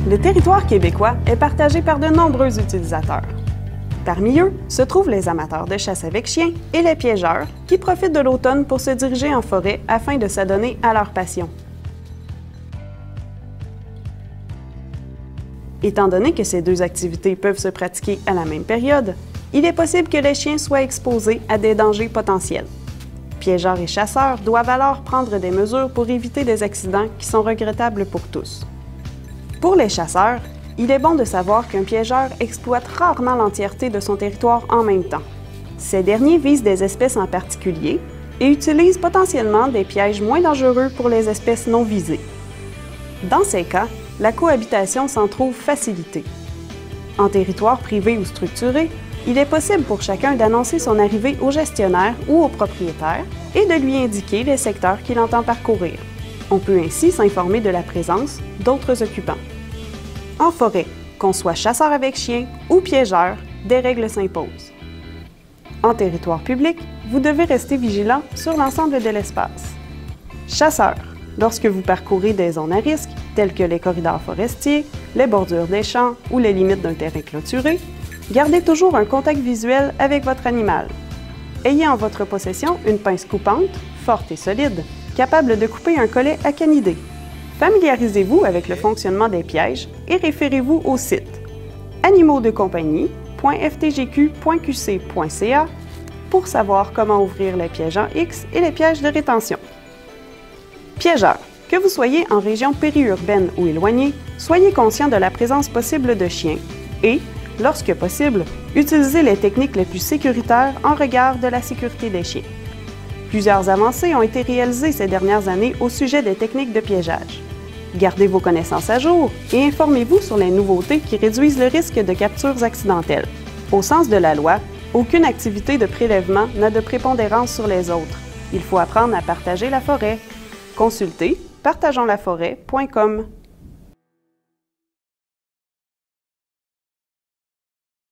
Le territoire québécois est partagé par de nombreux utilisateurs. Parmi eux se trouvent les amateurs de chasse avec chien et les piégeurs qui profitent de l'automne pour se diriger en forêt afin de s'adonner à leur passion. Étant donné que ces deux activités peuvent se pratiquer à la même période, il est possible que les chiens soient exposés à des dangers potentiels. Piégeurs et chasseurs doivent alors prendre des mesures pour éviter des accidents qui sont regrettables pour tous. Pour les chasseurs, il est bon de savoir qu'un piégeur exploite rarement l'entièreté de son territoire en même temps. Ces derniers visent des espèces en particulier et utilisent potentiellement des pièges moins dangereux pour les espèces non visées. Dans ces cas, la cohabitation s'en trouve facilitée. En territoire privé ou structuré, il est possible pour chacun d'annoncer son arrivée au gestionnaire ou au propriétaire et de lui indiquer les secteurs qu'il entend parcourir. On peut ainsi s'informer de la présence d'autres occupants. En forêt, qu'on soit chasseur avec chien ou piégeur, des règles s'imposent. En territoire public, vous devez rester vigilant sur l'ensemble de l'espace. Chasseur, lorsque vous parcourez des zones à risque, telles que les corridors forestiers, les bordures des champs ou les limites d'un terrain clôturé, gardez toujours un contact visuel avec votre animal. Ayez en votre possession une pince coupante, forte et solide, capable de couper un collet à canidés. Familiarisez-vous avec le fonctionnement des pièges et référez-vous au site animaudecompagnie.ftgq.qc.ca pour savoir comment ouvrir les pièges en X et les pièges de rétention. Piégeurs, que vous soyez en région périurbaine ou éloignée, soyez conscient de la présence possible de chiens et, lorsque possible, utilisez les techniques les plus sécuritaires en regard de la sécurité des chiens. Plusieurs avancées ont été réalisées ces dernières années au sujet des techniques de piégeage. Gardez vos connaissances à jour et informez-vous sur les nouveautés qui réduisent le risque de captures accidentelles. Au sens de la loi, aucune activité de prélèvement n'a de prépondérance sur les autres. Il faut apprendre à partager la forêt. Consultez partageonslaforêt.com.